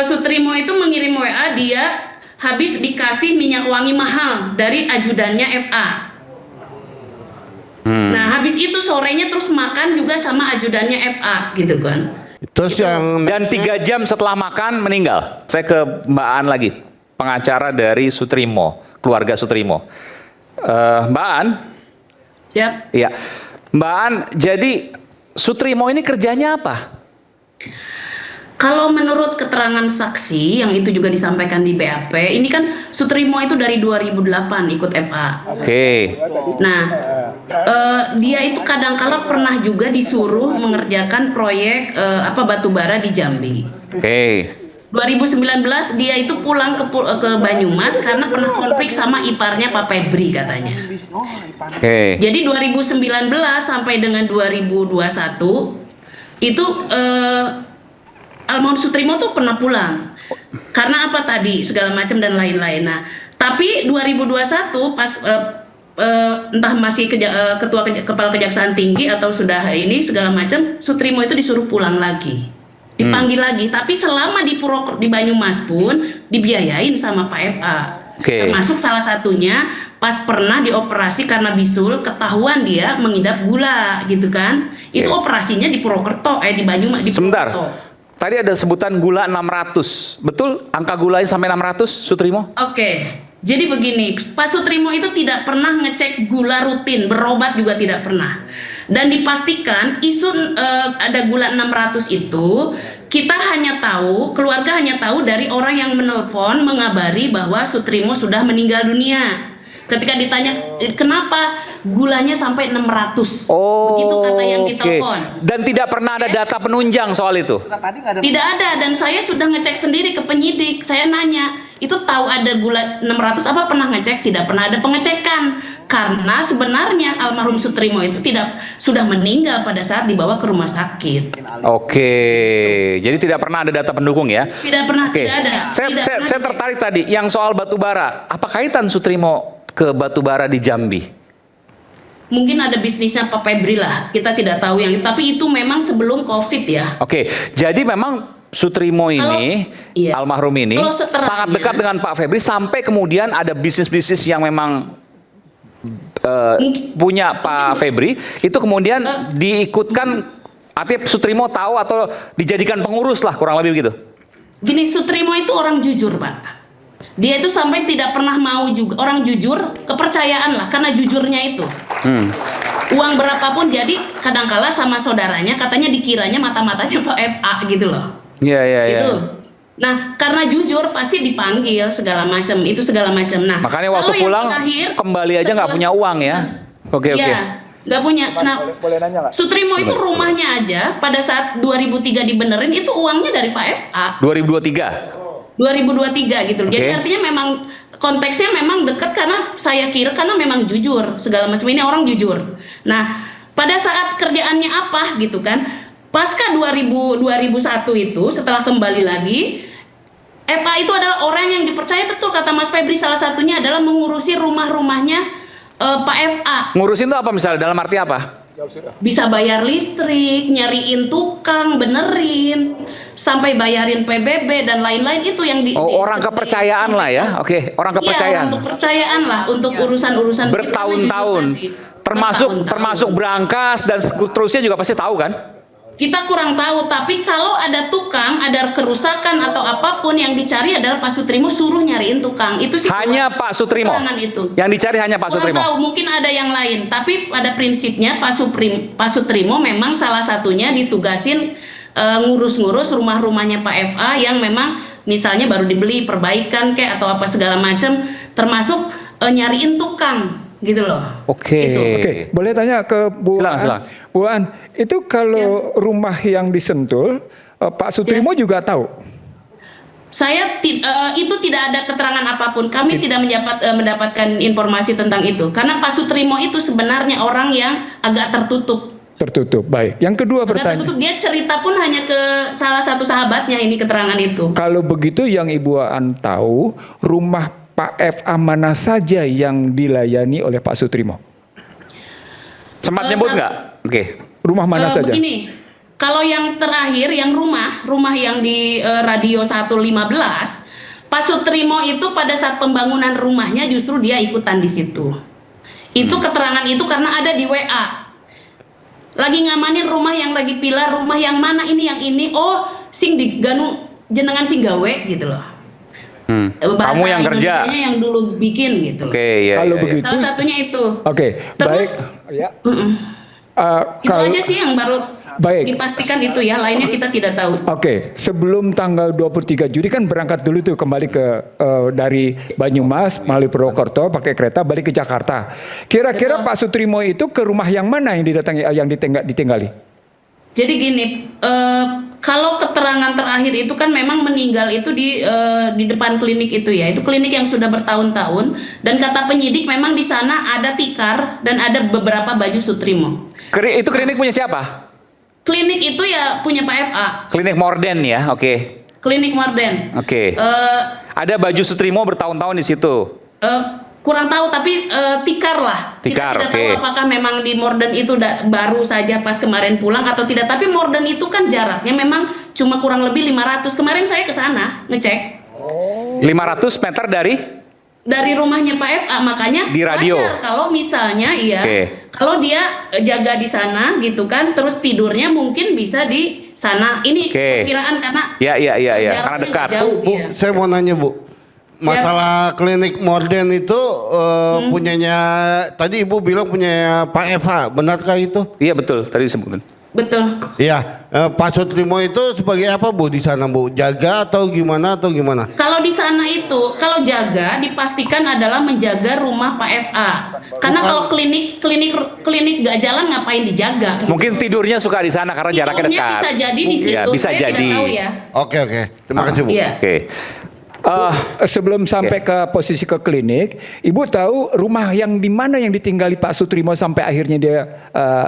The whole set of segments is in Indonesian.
Sutrimo itu mengirim WA dia habis dikasih minyak wangi mahal dari ajudannya FA. Nah, habis itu sorenya terus makan juga sama ajudannya FA gitu kan. Terus yang Dan 3 jam setelah makan meninggal. Saya ke Mbak An lagi, pengacara dari Sutrimo, keluarga Sutrimo. Mbak An? Siap. Iya. Mbak An, jadi Sutrimo ini kerjanya apa? Kalau menurut keterangan saksi yang itu juga disampaikan di BAP, ini kan Sutrimo itu dari 2008 ikut FA. Oke. Nah, dia itu kadang-kala pernah juga disuruh mengerjakan proyek batubara di Jambi. Oke. 2019 dia itu pulang ke Banyumas karena pernah konflik sama iparnya Pak Febri katanya. Oke. Jadi 2019 sampai dengan 2021 itu Almarhum Sutrimo tuh pernah pulang. Karena apa tadi segala macam dan lain-lain. Nah, tapi 2021 pas entah masih kepala kejaksaan tinggi atau sudah ini segala macam, Sutrimo itu disuruh pulang lagi. Dipanggil lagi, tapi selama di Banyumas pun dibiayain sama Pak FA. Termasuk salah satunya pas pernah dioperasi karena bisul, ketahuan dia mengidap gula gitu kan. Itu operasinya di Purwokerto, di Banyumas di Purwokerto. Sebentar. Tadi ada sebutan gula 600. Betul angka gulanya sampai 600, Sutrimo? Oke. Jadi begini, Pak Sutrimo itu tidak pernah ngecek gula rutin, berobat juga tidak pernah. Dan dipastikan isu ada gula 600 itu kita hanya tahu, keluarga hanya tahu dari orang yang menelpon mengabari bahwa Sutrimo sudah meninggal dunia. Ketika ditanya kenapa gulanya sampai 600, begitu kata yang ditelepon. Dan tidak pernah ada data penunjang soal itu? Tidak ada, dan saya sudah ngecek sendiri ke penyidik. Saya nanya, itu tahu ada gula 600 apa pernah ngecek? Tidak pernah ada pengecekan. Karena sebenarnya almarhum Sutrimo itu sudah meninggal pada saat dibawa ke rumah sakit. Oke, jadi tidak pernah ada data pendukung ya? Tidak pernah, tidak ada. Saya tertarik tadi, yang soal batubara. Apa kaitan Sutrimo ke batubara di Jambi? Mungkin ada bisnisnya Pak Febri lah, kita tidak tahu yang itu. Tapi itu memang sebelum COVID ya. Oke, jadi memang Sutrimo ini, almarhum ini, sangat dekat dengan Pak Febri sampai kemudian ada bisnis-bisnis yang memang punya Pak Febri, itu kemudian diikutkan, artinya Sutrimo tahu atau dijadikan pengurus lah, kurang lebih begitu. Gini, Sutrimo itu orang jujur, Pak. Dia itu sampai tidak pernah mau juga, orang jujur, kepercayaan lah, karena jujurnya itu. Uang berapapun, jadi kadangkala sama saudaranya katanya dikiranya mata-matanya Pak FA gitu loh. Iya. Gitu. Nah, karena jujur pasti dipanggil segala macam, itu segala macam. Nah, makanya waktu pulang kembali aja nggak punya uang ya. Oke. Nggak punya. Nah, Sutrimo itu rumahnya aja pada saat 2003 dibenerin itu uangnya dari Pak FA. 2023 gitu. Jadi artinya memang konteksnya memang dekat karena saya kira karena memang jujur segala macam, ini orang jujur. Nah, pada saat kerjaannya apa gitu kan? Pasca 2001 itu setelah kembali lagi, FA itu adalah orang yang dipercaya betul kata Mas Febri, salah satunya adalah mengurusi rumah-rumahnya Pak FA. Ngurusin itu apa misalnya? Dalam arti apa? Bisa bayar listrik, nyariin tukang, benerin, sampai bayarin PBB dan lain-lain, itu yang orang kepercayaan lah ya. Oke, orang kepercayaan. Iya, orang kepercayaan lah untuk urusan-urusan bertahun-tahun. Termasuk berangkas dan seterusnya juga pasti tahu kan? Kita kurang tahu, tapi kalau ada tukang, ada kerusakan atau apapun, yang dicari adalah Pak Sutrimo, suruh nyariin tukang. Itu sih hanya Pak Sutrimo. Itu. Yang dicari hanya Pak Sutrimo. Tahu, mungkin ada yang lain, tapi pada prinsipnya Pak Sutrimo memang salah satunya ditugasin ngurus-ngurus rumah-rumahnya Pak FA yang memang misalnya baru dibeli, perbaikan kayak atau apa segala macam, termasuk nyariin tukang. Gitu loh. Oke. Boleh tanya ke Bu An? Bu An, itu kalau rumah yang disentul, Pak Sutrimo juga tahu? Saya itu tidak ada keterangan apapun. Kami tidak mendapatkan informasi tentang itu. Karena Pak Sutrimo itu sebenarnya orang yang agak tertutup. Tertutup, baik. Yang kedua pertanyaan. Tertutup, dia cerita pun hanya ke salah satu sahabatnya ini keterangan itu. Kalau begitu yang Ibu An tahu, rumah Pak FA mana saja yang dilayani oleh Pak Sutrimo? Sempat nyebut nggak? Oke. Rumah mana saja? Begini, kalau yang terakhir, yang rumah yang di Radio 115, Pak Sutrimo itu pada saat pembangunan rumahnya justru dia ikutan di situ. Itu keterangan itu karena ada di WA. Lagi ngamanin rumah yang lagi pilar, rumah yang mana ini, yang ini, oh sing diganu jenengan sing gawe gitu loh. Bahasa Kamu yang kerja. Indonesianya yang dulu bikin gitu. Oke, ya. Kalau ya, begitu, Salah satunya itu. oke, Terus, baik. Ya. itu Kalau aja sih yang baru Baik. dipastikan itu ya, lainnya kita tidak tahu. Oke, sebelum tanggal 23 Juli kan berangkat dulu tuh kembali ke dari Banyumas melalui Purwokerto pakai kereta balik ke Jakarta. Kira-kira Betul. Pak Sutrimo itu ke rumah yang mana yang ditinggali? Jadi gini, kalau keterangan terakhir itu kan memang meninggal itu di depan klinik itu ya. Itu klinik yang sudah bertahun-tahun dan kata penyidik memang di sana ada tikar dan ada beberapa baju Sutrimo. Itu klinik punya siapa? Klinik itu ya punya Pak FA. Klinik Morden ya, oke. Klinik Morden. Oke. Ada baju Sutrimo bertahun-tahun di situ. Kurang tahu tapi tikar lah. Tikar, kita tidak oke. tahu apakah memang di Morden itu baru saja pas kemarin pulang atau tidak. Tapi Morden itu kan jaraknya memang cuma kurang lebih 500. Kemarin saya ke sana ngecek. 500 meter Dari rumahnya Pak FA, makanya Di radio. wajar kalau misalnya Oke. kalau dia jaga di sana gitu kan, terus tidurnya mungkin bisa di sana. Ini Oke. perkiraan karena Ya, jaraknya karena dekat. nggak jauh, Bu, iya. saya mau nanya Bu. Masalah klinik Morden itu punyanya, tadi Ibu bilang punya Pak Eva, benarkah itu? Iya betul, tadi disebutkan. Betul. Iya, Pak Sutrimo itu sebagai apa Bu di sana Bu? Jaga atau gimana Kalau di sana itu, kalau jaga dipastikan adalah menjaga rumah Pak FA. Karena kalau klinik nggak jalan ngapain dijaga? Mungkin tidurnya suka di sana karena jaraknya Tidurnya dekat. bisa jadi di situ. Iya, bisa Saya jadi. tidak tahu ya. Oke, terima kasih Bu. Iya. Oke. Sebelum sampai ke posisi ke klinik, Ibu tahu rumah yang di mana yang ditinggali Pak Sutrimo sampai akhirnya dia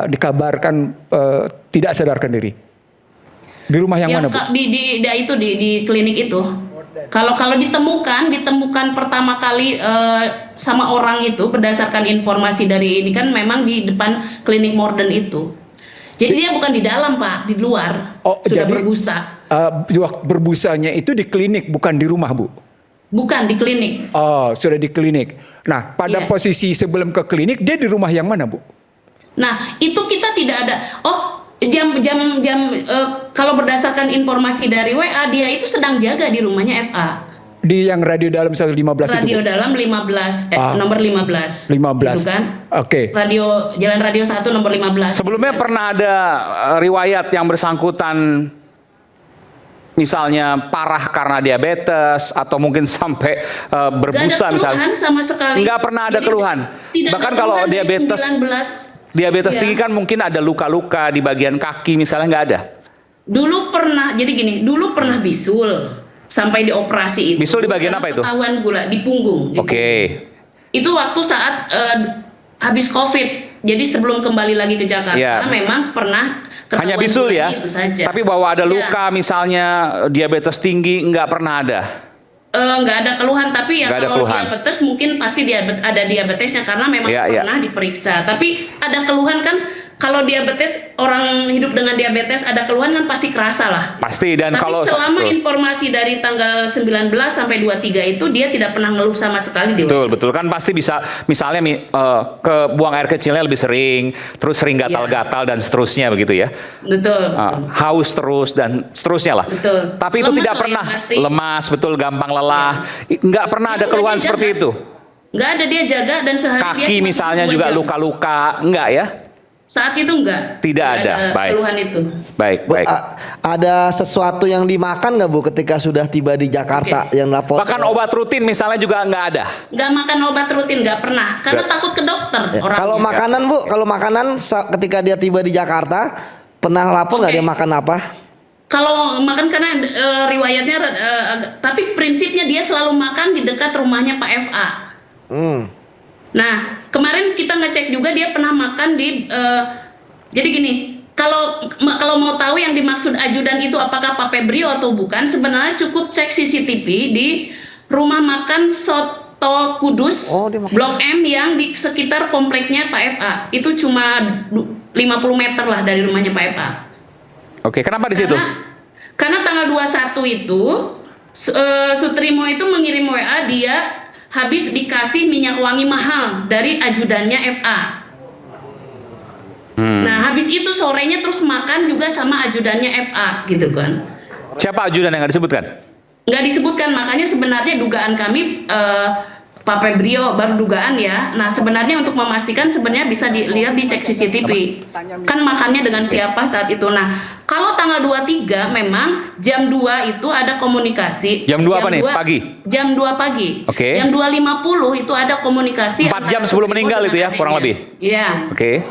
dikabarkan tidak sadarkan diri? Di rumah yang mana, Bu? Di klinik itu. Kalau ditemukan pertama kali sama orang itu berdasarkan informasi dari ini kan memang di depan klinik Morden itu. Jadi dia bukan di dalam Pak, di luar. Sudah jadi, berbusa. Berbusanya itu di klinik bukan di rumah, Bu? Bukan di klinik. Oh, sudah di klinik. Nah, pada Iya. posisi sebelum ke klinik dia di rumah yang mana, Bu? Nah, itu kita tidak ada. Kalau berdasarkan informasi dari WA dia itu sedang jaga di rumahnya FA. Di yang radio dalam 115 itu, Radio Bu? dalam 15 nomor 15. 15. Gitu kan? Oke. Jalan radio 1 nomor 15. Sebelumnya pernah ada riwayat yang bersangkutan misalnya parah karena diabetes atau mungkin sampai berbusa Nggak ada misalnya. keluhan sama sekali. Nggak pernah ada Jadi, keluhan. tidak Bahkan ada kalau keluhan dari diabetes Iya. tinggi kan mungkin ada luka-luka di bagian kaki misalnya, nggak ada. Dulu pernah bisul sampai dioperasi itu. Bisul di bagian apa itu? Ketahuan gula di punggung. Oke. Itu waktu saat habis COVID. Jadi sebelum kembali lagi ke Jakarta Iya. memang pernah ketahuan Hanya bisul gula ya. itu saja. Tapi bahwa ada Iya. luka misalnya diabetes tinggi nggak pernah ada. Nggak ada keluhan, tapi ya Nggak ada kalau keluhan. diabetes mungkin pasti ada diabetesnya karena memang Iya, iya. pernah diperiksa. Tapi ada keluhan kan, kalau diabetes, orang hidup dengan diabetes ada keluhan kan pasti kerasa lah. Pasti, dan Tapi kalau selama betul. informasi dari tanggal 19 sampai 23 itu dia tidak pernah ngeluh sama sekali di Betul kan pasti bisa misalnya ke buang air kecilnya lebih sering, terus sering Iya. gatal-gatal dan seterusnya begitu ya. Betul. Haus terus dan seterusnya lah. Betul. Tapi itu Lemas tidak lah ya, pernah pasti. lemas, betul, gampang lelah. Nggak pernah ada Nggak, keluhan dia seperti jaga. itu. Nggak ada, dia jaga dan sehari dia Kaki cuma misalnya 2 juga jam. luka-luka, enggak ya? Saat itu enggak. Tidak Nggak ada. Baik. keluhan itu. Baik, Bu, baik. ada sesuatu yang dimakan nggak Bu ketika sudah tiba di Jakarta yang lapor? Bahkan obat rutin misalnya juga nggak ada. Nggak makan obat rutin, nggak pernah. Karena takut ke dokter Ya, orangnya. kalau makanan Bu, kalau makanan ketika dia tiba di Jakarta pernah lapor nggak Oke. dia makan apa? Kalau makan karena riwayatnya, tapi prinsipnya dia selalu makan di dekat rumahnya Pak FA. Nah, kemarin kita ngecek juga dia pernah makan di. Jadi gini, kalau mau tahu yang dimaksud ajudan itu apakah Pak Febrio atau bukan, sebenarnya cukup cek CCTV di rumah makan Soto Kudus, Oh, dia makan. Blok M yang di sekitar kompleknya Pak FA. Itu cuma 50 meter lah dari rumahnya Pak FA. Oke, kenapa di situ? Karena tanggal 21 itu Sutrimo itu mengirim WA dia habis dikasih minyak wangi mahal dari ajudannya FA. Nah, habis itu sorenya terus makan juga sama ajudannya FA gitu kan. Siapa ajudan yang nggak disebutkan? Nggak disebutkan, makanya sebenarnya dugaan kami Pak Febrio baru dugaan ya. Nah, sebenarnya untuk memastikan sebenarnya bisa dilihat dicek CCTV. Kan makannya dengan siapa saat itu. Nah, kalau tanggal 23 memang jam 2 itu ada komunikasi. Jam 2 apa nih? Pagi? Jam 2 pagi. Oke. Jam 2.50 itu ada komunikasi. 4 jam sebelum meninggal itu ya, kurang lebih? Iya. Oke.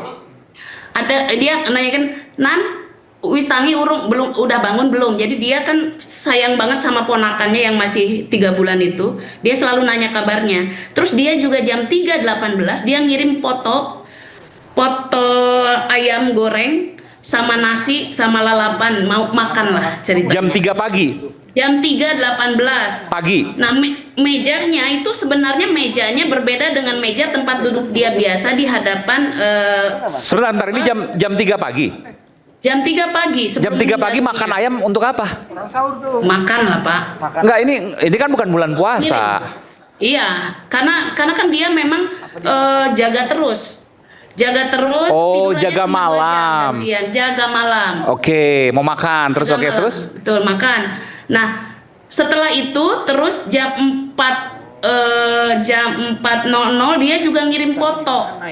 Ada dia nanyakan, Nan, wis tangi urung belum, udah bangun belum? Jadi dia kan sayang banget sama ponakannya yang masih 3 bulan itu. Dia selalu nanya kabarnya. Terus dia juga jam 3.18 dia ngirim foto ayam goreng sama nasi sama lalapan, mau makan lah ceritanya. Jam 3 pagi? Jam 3.18 Pagi? Nah, mejanya itu sebenarnya mejanya berbeda dengan meja tempat duduk dia biasa di hadapan Sebentar, ini jam 3 pagi? jam 3 pagi. Jam 3 pagi makan ayam untuk apa? Makan lah, Pak. Enggak, ini kan bukan bulan puasa. Iya, karena kan dia memang jaga terus. Oh, tidurnya jaga cuma 2 jam malam. gantian, jaga malam. Oke, mau makan terus. Jaga Oke, malam. terus? Betul, makan. Nah, setelah itu terus jam 4.00 dia juga ngirim foto.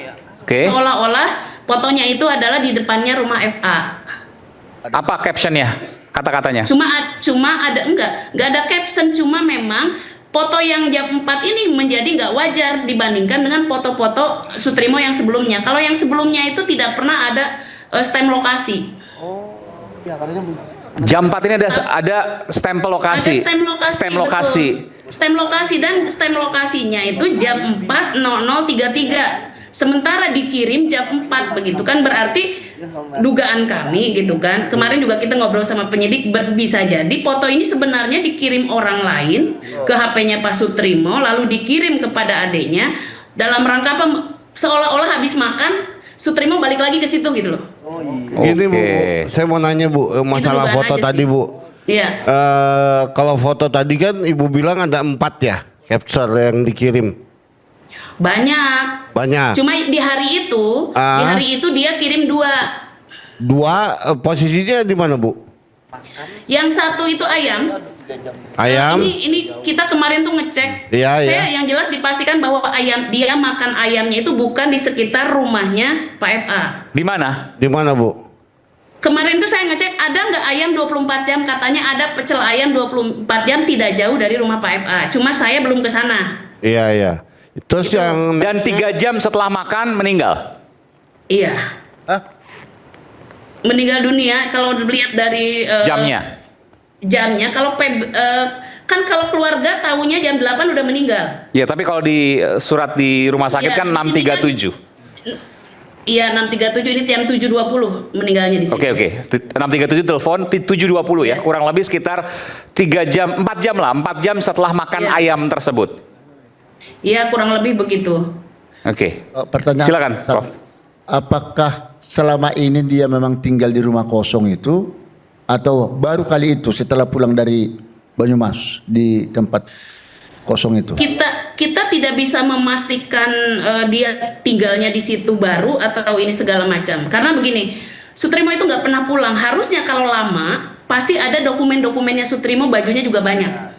Oke. Seolah-olah fotonya itu adalah di depannya rumah FA. Apa captionnya? Kata-katanya? Cuma ada enggak ada caption, cuma memang foto yang jam 4 ini menjadi nggak wajar dibandingkan dengan foto-foto Sutrimo yang sebelumnya. Kalau yang sebelumnya itu tidak pernah ada stem lokasi. Jam 4 ini ada stempel lokasi. Ada stem lokasi. Betul. Stem lokasinya itu jam 4.00.33. Sementara dikirim jam 4 begitu kan, berarti dugaan kami gitu kan. Kemarin juga kita ngobrol sama penyidik, bisa jadi foto ini sebenarnya dikirim orang lain ke HP-nya Pak Sutrimo lalu dikirim kepada adiknya dalam rangka apa, seolah-olah habis makan Sutrimo balik lagi ke situ gitu loh. Gini Bu, saya mau nanya Bu, masalah dugaan foto aja tadi sih. Bu. Iya. Kalau foto tadi kan Ibu bilang ada 4 ya capture yang dikirim. Banyak. Cuma di hari itu dia kirim 2. Posisinya di mana Bu? Yang satu itu ayam. Ayam. Ini kita kemarin tuh ngecek. Iya, Saya iya. yang jelas dipastikan bahwa dia makan ayamnya itu bukan di sekitar rumahnya Pak FA. Di mana? Di mana Bu? Kemarin tuh saya ngecek ada nggak ayam 24 jam, katanya ada pecel ayam 24 jam tidak jauh dari rumah Pak FA. Cuma saya belum ke sana. Iya, iya. Terus yang Dan 3 jam setelah makan meninggal? Iya. Meninggal dunia kalau dilihat dari jamnya kalau kan kalau keluarga tahunya jam 8 udah meninggal. Ya, tapi kalau di surat di rumah sakit Iya, kan di sini kan 637. Iya, 637 ini jam 7.20 meninggalnya di sini. Oke. 637 telepon 7.20 ya. Kurang lebih sekitar 4 jam setelah makan Iya. ayam tersebut. Iya, kurang lebih begitu. Oke. Pertanyaan, Silakan, Prof. apakah selama ini dia memang tinggal di rumah kosong itu atau baru kali itu setelah pulang dari Banyumas di tempat kosong itu? Kita tidak bisa memastikan dia tinggalnya di situ baru atau ini segala macam. Karena begini, Sutrimo itu nggak pernah pulang. Harusnya kalau lama pasti ada dokumen-dokumennya Sutrimo, bajunya juga banyak.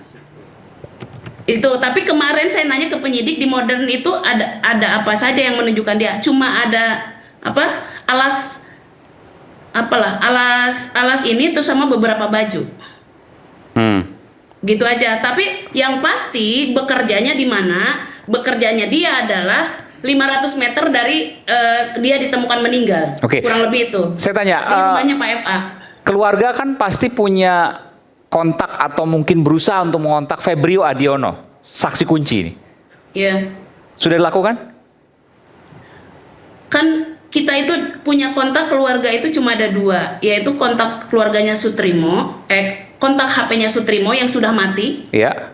Itu, tapi kemarin saya nanya ke penyidik di Modern itu ada apa saja yang menunjukkan dia. Cuma ada apa? Alas ini tuh sama beberapa baju. Gitu aja. Tapi yang pasti bekerjanya di mana? Bekerjanya dia adalah 500 meter dari dia ditemukan meninggal. Oke. Kurang lebih itu. Saya tanya, Di rumahnya Pak FA. keluarga kan pasti punya kontak atau mungkin berusaha untuk mengontak Febrio Adiono, saksi kunci ini. Iya. Sudah dilakukan? Kan kita itu punya kontak keluarga itu cuma ada 2, yaitu kontak keluarganya Sutrimo, kontak HP-nya Sutrimo yang sudah mati, Iya.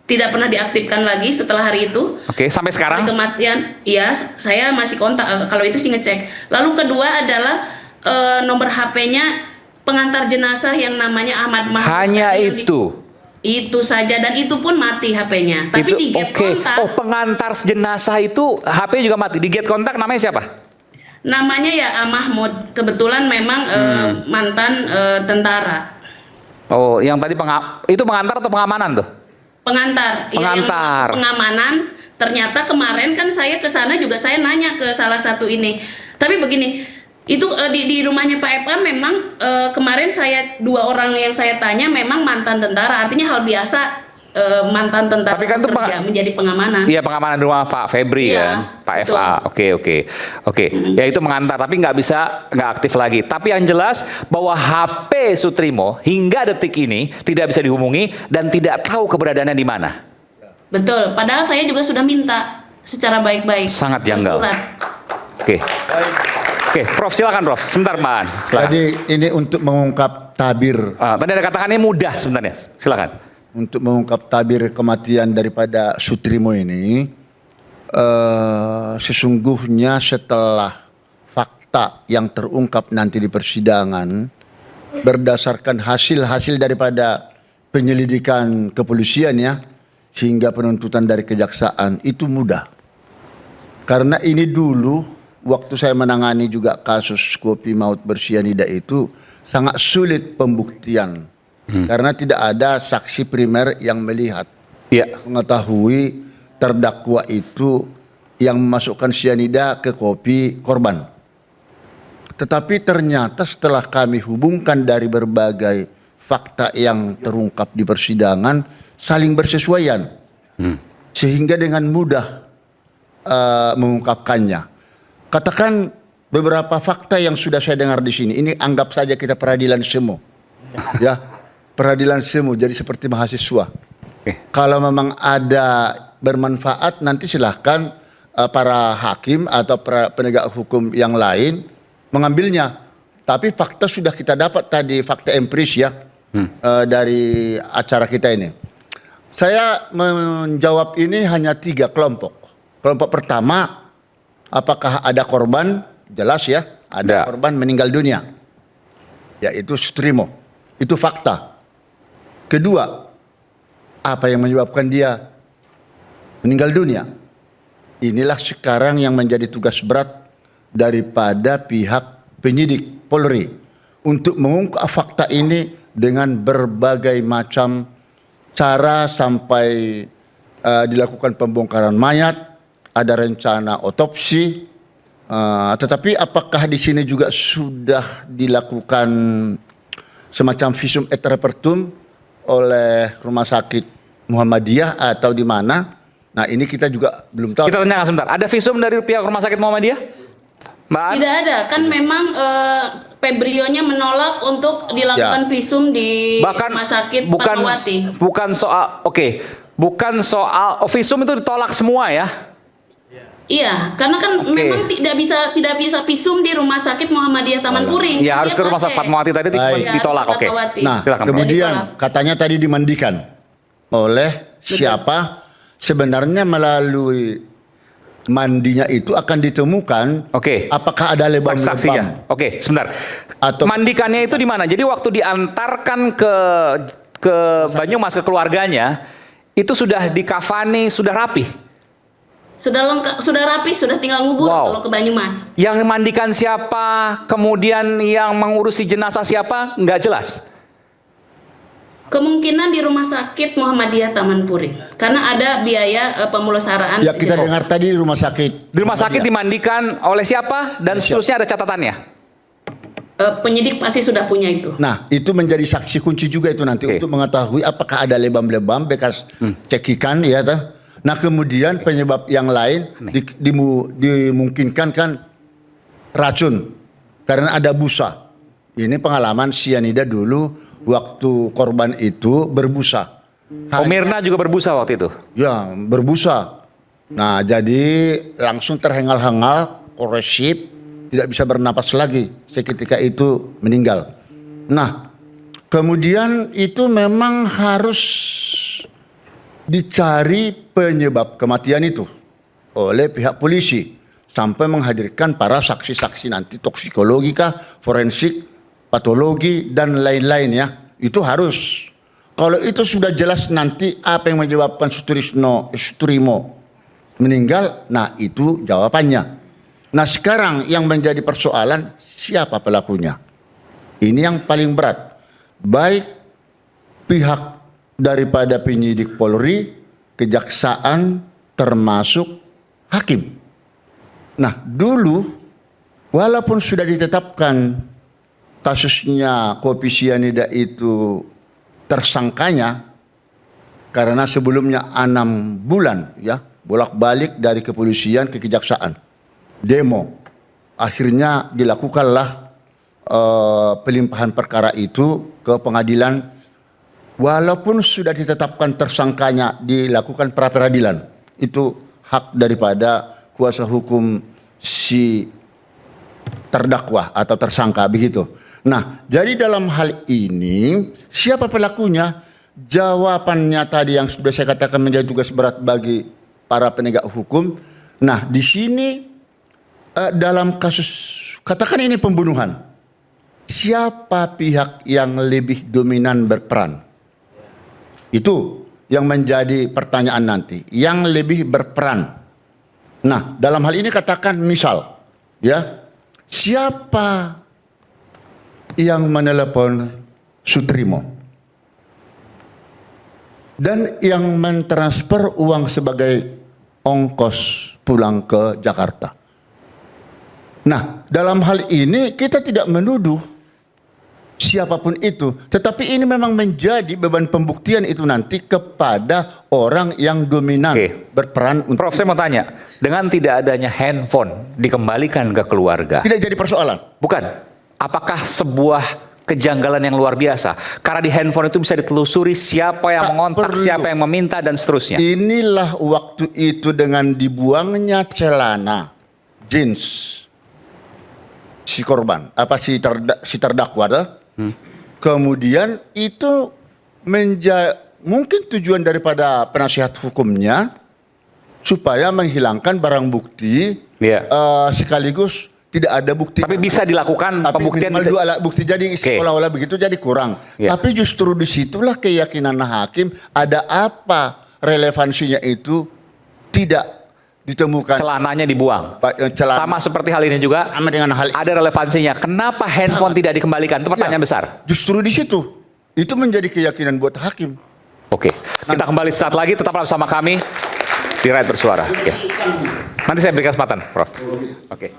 tidak pernah diaktifkan lagi setelah hari itu. Oke, sampai sekarang? Hari kematian, iya, saya masih kontak, kalau itu sih ngecek. Lalu kedua adalah nomor HP-nya pengantar jenazah yang namanya Ahmad Mahmud. Hanya Tadi yang itu. Itu saja, dan itu pun mati HP-nya. Tapi Itu di get oke. kontak Oh, pengantar jenazah itu HP juga mati. Di get kontak namanya siapa? namanya ya Mahmud. Kebetulan memang mantan tentara. Oh, yang tadi itu pengantar atau pengamanan tuh? Pengantar. Iya, yang Pengantar. pengamanan. Ternyata kemarin kan saya ke sana juga, saya nanya ke salah satu ini. Tapi begini, itu di rumahnya Pak Epa memang kemarin dua orang yang saya tanya memang mantan tentara. Artinya hal biasa mantan tentara Tapi kan itu bekerja menjadi pengamanan. Iya, pengamanan di rumah Pak Febri Iya, kan, Pak betul. FA. Oke. Ya itu mengantar, tapi nggak aktif lagi. Tapi yang jelas bahwa HP Sutrimo hingga detik ini tidak bisa dihubungi dan tidak tahu keberadaannya di mana. Betul. Padahal saya juga sudah minta secara baik-baik. Sangat janggal. Bersurat. Oke, Prof silakan Prof. Sebentar, Mbak. Silakan. Jadi ini untuk mengungkap tabir, Tadi ada katakan ini mudah sebenarnya. Silakan. untuk mengungkap tabir kematian daripada Sutrimo ini, sesungguhnya setelah fakta yang terungkap nanti di persidangan, berdasarkan hasil-hasil daripada penyelidikan kepolisian ya, hingga penuntutan dari kejaksaan, itu mudah. Karena ini dulu, waktu saya menangani juga kasus kopi maut bersianida itu, sangat sulit pembuktian. Karena tidak ada saksi primer yang melihat, Iya. mengetahui terdakwa itu yang memasukkan sianida ke kopi korban. Tetapi ternyata setelah kami hubungkan dari berbagai fakta yang terungkap di persidangan, saling bersesuaian. Sehingga dengan mudah mengungkapkannya. Katakan beberapa fakta yang sudah saya dengar di sini, ini anggap saja kita peradilan semu. Ya, peradilan semu, jadi seperti mahasiswa. Kalau memang ada bermanfaat, nanti silahkan para hakim atau penegak hukum yang lain mengambilnya. Tapi fakta sudah kita dapat tadi, fakta empiris ya, dari acara kita ini. Saya menjawab ini hanya 3 kelompok. Kelompok pertama, apakah ada korban? Jelas ya, ada korban meninggal dunia, yaitu Sutrimo. Itu fakta. Kedua, apa yang menyebabkan dia meninggal dunia? Inilah sekarang yang menjadi tugas berat daripada pihak penyidik Polri untuk mengungkap fakta ini dengan berbagai macam cara sampai dilakukan pembongkaran mayat, ada rencana otopsi. Tetapi apakah di sini juga sudah dilakukan semacam visum et repertum oleh Rumah Sakit Muhammadiyah atau di mana? Nah, ini kita juga belum tahu. Kita tanyakan sebentar. Ada visum dari pihak Rumah Sakit Muhammadiyah? Mbak An? Tidak ada, kan memang Febrionya menolak untuk dilakukan visum di Rumah Sakit Fatmawati. Bukan soal visum itu ditolak semua ya? Iya, karena kan memang tidak bisa visum di Rumah Sakit Muhammadiyah Taman Puring. Iya, harus ke Rumah Sakit Fatmawati tadi ditolak. Oke. Nah, silakan, kemudian katanya tadi dimandikan oleh siapa? Sebenarnya melalui mandinya itu akan ditemukan apakah ada lebam-lebam. Saksinya. Oke, sebentar. Atau mandikannya itu di mana? Jadi waktu diantarkan ke Banyumas ke keluarganya, itu sudah dikafani, sudah rapi. Sudah lengkap, sudah rapi, sudah tinggal ngubur kalau ke Banyumas. Yang mandikan siapa, kemudian yang mengurusi jenazah siapa, nggak jelas. Kemungkinan di Rumah Sakit Muhammadiyah Taman Puring, karena ada biaya pemulasaraan. Ya, kita dengar tadi di rumah sakit. Di rumah sakit dimandikan oleh siapa dan seterusnya ada catatannya. Penyidik pasti sudah punya itu. Nah, itu menjadi saksi kunci juga itu nanti untuk mengetahui apakah ada lebam-lebam bekas cekikan ya toh. Nah, kemudian penyebab yang lain dimungkinkan kan racun karena ada busa. Ini pengalaman sianida dulu waktu korban itu berbusa. Mirna juga berbusa waktu itu. Ya, berbusa. Nah, jadi langsung terhengal-hengal, korosif, tidak bisa bernapas lagi. Seketika itu meninggal. Nah, kemudian itu memang harus dicari penyebab kematian itu oleh pihak polisi sampai menghadirkan para saksi-saksi nanti toksikologi kah, forensik patologi dan lain-lain ya. Itu harus. Kalau itu sudah jelas nanti apa yang menyebabkan Sutrimo meninggal, nah itu jawabannya. Nah sekarang yang menjadi persoalan siapa pelakunya? Ini yang paling berat. Baik pihak daripada penyidik Polri, kejaksaan, termasuk hakim. Nah dulu walaupun sudah ditetapkan kasusnya kopi sianida itu tersangkanya, karena sebelumnya 6 bulan ya bolak-balik dari kepolisian ke kejaksaan, demo, akhirnya dilakukanlah pelimpahan perkara itu ke pengadilan. Walaupun sudah ditetapkan tersangkanya, dilakukan pra peradilan, itu hak daripada kuasa hukum si terdakwa atau tersangka begitu. Nah, jadi dalam hal ini siapa pelakunya? Jawabannya tadi yang sudah saya katakan menjadi tugas berat bagi para penegak hukum. Nah, di sini dalam kasus katakan ini pembunuhan, siapa pihak yang lebih dominan berperan? Itu yang menjadi pertanyaan nanti. Yang lebih berperan. Nah, dalam hal ini katakan misal, ya, siapa yang menelepon Sutrimo dan yang mentransfer uang sebagai ongkos pulang ke Jakarta. Nah, dalam hal ini kita tidak menuduh siapapun itu, tetapi ini memang menjadi beban pembuktian itu nanti kepada orang yang dominan berperan untuk. Prof, saya mau tanya, dengan tidak adanya handphone dikembalikan ke keluarga, Tidak jadi persoalan. bukan? Apakah sebuah kejanggalan yang luar biasa? Karena di handphone itu bisa ditelusuri siapa yang mengontak, perlu. siapa yang meminta, dan seterusnya. Inilah waktu itu dengan dibuangnya celana jeans si korban, apa si terdakwa dah. Kemudian itu mungkin tujuan daripada penasihat hukumnya supaya menghilangkan barang bukti, sekaligus tidak ada bukti. Tapi bisa dilakukan Tapi pembuktian. minimal 2 alat bukti, jadi seolah-olah begitu jadi kurang. Tapi justru disitulah keyakinan hakim, ada apa relevansinya itu tidak ditemukan. Celananya dibuang. Celana. Sama seperti hal ini juga. Sama dengan hal Ada relevansinya. Kenapa handphone tidak dikembalikan? Itu pertanyaan besar. Justru di situ. Itu menjadi keyakinan buat hakim. Oke. Kita kembali saat lagi. Tetaplah bersama kami di Rakyat Bersuara. Ya. Nanti saya berikan kesempatan, Prof. Oke.